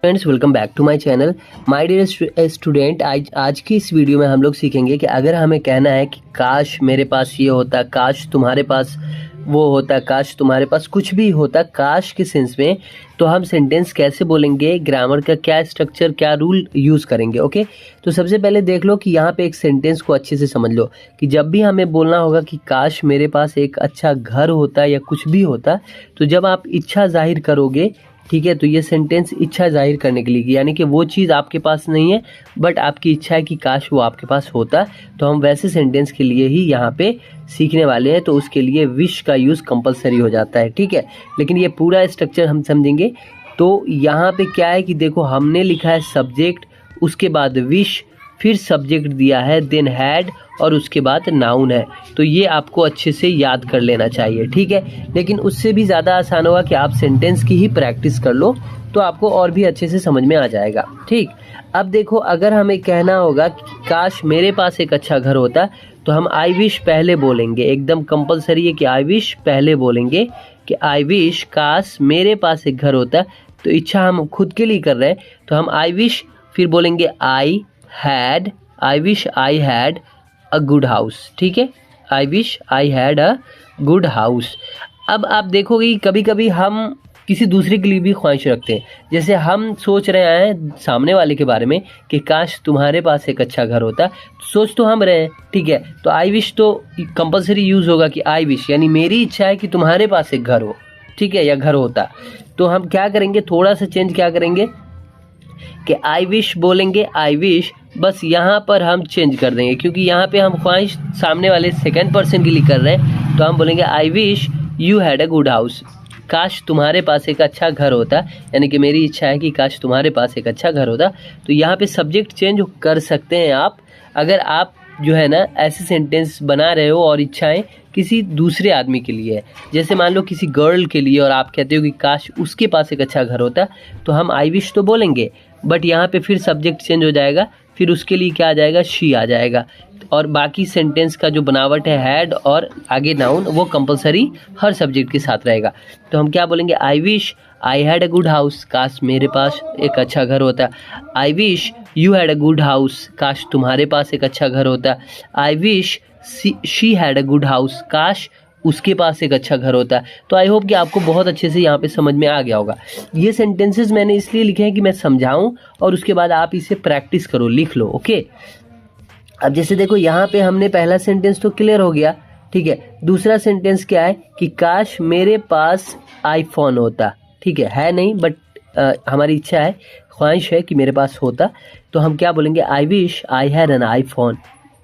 Friends, welcome back to my channel. My dear student, आज की इस वीडियो में हम लोग सीखेंगे कि अगर हमें कहना है कि काश मेरे पास ये होता, काश तुम्हारे पास वो होता, काश तुम्हारे पास कुछ भी होता, काश के सेंस में, तो हम सेंटेंस कैसे बोलेंगे, ग्रामर का क्या स्ट्रक्चर, क्या रूल यूज़ करेंगे। ओके, तो सबसे पहले देख लो कि यहाँ पे एक सेंटेंस को अच्छे से समझ लो कि जब भी हमें बोलना होगा कि काश मेरे पास एक अच्छा घर होता या कुछ भी होता, तो जब आप इच्छा जाहिर करोगे, ठीक है, तो ये सेंटेंस इच्छा जाहिर करने के लिए, यानी कि वो चीज़ आपके पास नहीं है बट आपकी इच्छा है कि काश वो आपके पास होता, तो हम वैसे सेंटेंस के लिए ही यहाँ पे सीखने वाले हैं। तो उसके लिए विश का यूज़ कंपलसरी हो जाता है, ठीक है। लेकिन ये पूरा स्ट्रक्चर हम समझेंगे। तो यहाँ पे क्या है कि देखो, हमने लिखा है सब्जेक्ट, उसके बाद विश, फिर सब्जेक्ट दिया है, देन हैड, और उसके बाद नाउन है। तो ये आपको अच्छे से याद कर लेना चाहिए, ठीक है। लेकिन उससे भी ज़्यादा आसान होगा कि आप सेंटेंस की ही प्रैक्टिस कर लो, तो आपको और भी अच्छे से समझ में आ जाएगा, ठीक। अब देखो, अगर हमें कहना होगा कि काश मेरे पास एक अच्छा घर होता, तो हम आई विश पहले बोलेंगे, एकदम कंपलसरी है कि आई विश पहले बोलेंगे कि आई विश काश मेरे पास एक घर होता। तो इच्छा हम खुद के लिए कर रहे हैं, तो हम आई विश, फिर बोलेंगे I wish I had a good house, ठीक है। I wish I had a good house. अब आप देखोगे कि कभी कभी हम किसी दूसरे के लिए भी ख्वाहिश रखते हैं। जैसे हम सोच रहे हैं सामने वाले के बारे में कि काश तुम्हारे पास एक अच्छा घर होता, सोच तो हम रहे हैं, ठीक है। तो आई विश तो कंपलसरी यूज़ होगा कि आई विश, यानी मेरी इच्छा है कि तुम्हारे पास एक घर हो, ठीक है, या घर होता। तो हम क्या करेंगे, थोड़ा सा चेंज क्या करेंगे कि आई विश बोलेंगे, आई विश, बस यहाँ पर हम चेंज कर देंगे, क्योंकि यहाँ पे हम ख्वाहिश सामने वाले सेकंड पर्सन के लिए कर रहे हैं। तो हम बोलेंगे I wish you had a good house, काश तुम्हारे पास एक अच्छा घर होता, यानी कि मेरी इच्छा है कि काश तुम्हारे पास एक अच्छा घर होता। तो यहाँ पे सब्जेक्ट चेंज कर सकते हैं आप, अगर आप जो है ना ऐसे सेंटेंस बना रहे हो और इच्छाएं किसी दूसरे आदमी के लिए है। जैसे मान लो किसी गर्ल के लिए और आप कहते हो कि काश उसके पास एक अच्छा घर होता, तो हम आई विश तो बोलेंगे, बट यहाँ पे फिर सब्जेक्ट चेंज हो जाएगा, फिर उसके लिए क्या आ जाएगा, शी आ जाएगा। और बाकी सेंटेंस का जो बनावट है हैड और आगे नाउन, वो कंपलसरी हर सब्जेक्ट के साथ रहेगा। तो हम क्या बोलेंगे, I wish I had a good house, काश मेरे पास एक अच्छा घर होता। I wish you had a good house, काश तुम्हारे पास एक अच्छा घर होता। I wish she had a good house, काश उसके पास एक अच्छा घर होता है। तो आई होप कि आपको बहुत अच्छे से यहाँ पे समझ में आ गया होगा। ये सेंटेंसेस मैंने इसलिए लिखे हैं कि मैं समझाऊं और उसके बाद आप इसे प्रैक्टिस करो, लिख लो। ओके, अब जैसे देखो, यहाँ पे हमने पहला सेंटेंस तो क्लियर हो गया, ठीक है। दूसरा सेंटेंस क्या है कि काश मेरे पास आईफोन होता, ठीक है नहीं, बट हमारी इच्छा है, ख्वाहिश है कि मेरे पास होता। तो हम क्या बोलेंगे, I wish I had an iPhone,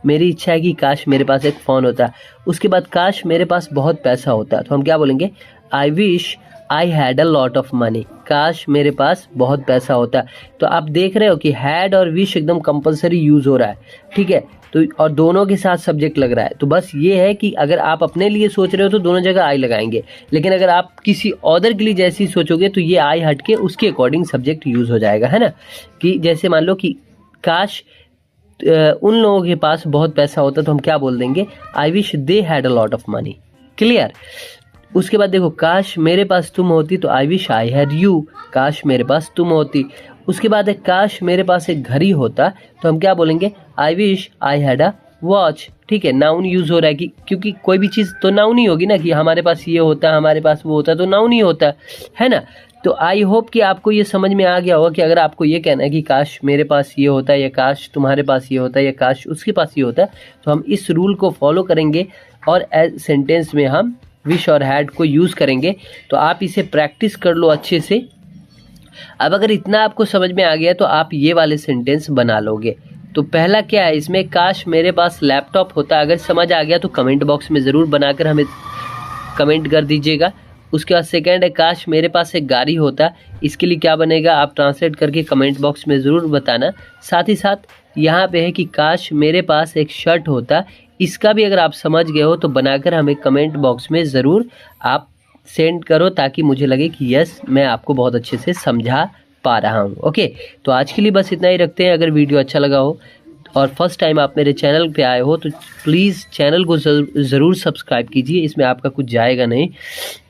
मेरी इच्छा है कि काश मेरे पास एक फ़ोन होता। उसके बाद काश मेरे पास बहुत पैसा होता, तो हम क्या बोलेंगे, I wish I had a lot of money, काश मेरे पास बहुत पैसा होता। तो आप देख रहे हो कि हैड और विश एकदम कंपलसरी यूज़ हो रहा है, ठीक है। तो और दोनों के साथ सब्जेक्ट लग रहा है। तो बस ये है कि अगर आप अपने लिए सोच रहे हो तो दोनों जगह आई लगाएंगे, लेकिन अगर आप किसी अदर के लिए जैसी सोचोगे तो ये आई हट के उसके अकॉर्डिंग सब्जेक्ट यूज़ हो जाएगा, है ना। कि जैसे मान लो कि काश उन लोगों के पास बहुत पैसा होता, तो हम क्या बोल देंगे, I wish they had a lot of money, clear. उसके बाद देखो, काश मेरे पास तुम होती, तो I wish I had you, काश मेरे पास तुम होती। उसके बाद है काश मेरे पास एक घड़ी होता, तो हम क्या बोलेंगे, I wish I had a watch, ठीक है। नाउन यूज़ हो रहा है कि क्योंकि कोई भी चीज़ तो नाउन ही होगी ना, कि हमारे पास ये होता, हमारे पास वो होता, तो नाउन ही होता है ना। तो आई होप कि आपको ये समझ में आ गया होगा कि अगर आपको ये कहना है कि काश मेरे पास ये होता, या काश तुम्हारे पास ये होता, या काश उसके पास ये होता, तो हम इस रूल को फॉलो करेंगे और सेंटेंस में हम विश और हैड को यूज़ करेंगे। तो आप इसे प्रैक्टिस कर लो अच्छे से। अब अगर इतना आपको समझ में आ गया तो आप ये वाले सेंटेंस बना लोगे। तो पहला क्या है इसमें, काश मेरे पास लैपटॉप होता। अगर समझ आ गया तो कमेंट बॉक्स में ज़रूर बनाकर हमें कमेंट कर दीजिएगा। उसके बाद सेकंड है, काश मेरे पास एक गाड़ी होता। इसके लिए क्या बनेगा, आप ट्रांसलेट करके कमेंट बॉक्स में ज़रूर बताना। साथ ही साथ यहाँ पे है कि काश मेरे पास एक शर्ट होता। इसका भी अगर आप समझ गए हो तो बनाकर हमें कमेंट बॉक्स में ज़रूर आप सेंड करो, ताकि मुझे लगे कि यस, मैं आपको बहुत अच्छे से समझा पा रहा हूँ। ओके, तो आज के लिए बस इतना ही रखते हैं। अगर वीडियो अच्छा लगा हो और फर्स्ट टाइम आप मेरे चैनल पे आए हो तो प्लीज़ चैनल को ज़रूर सब्सक्राइब कीजिए, इसमें आपका कुछ जाएगा नहीं।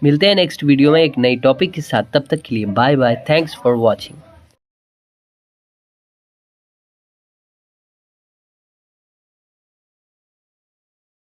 मिलते हैं नेक्स्ट वीडियो में एक नई टॉपिक के साथ, तब तक के लिए bye bye, thanks for watching.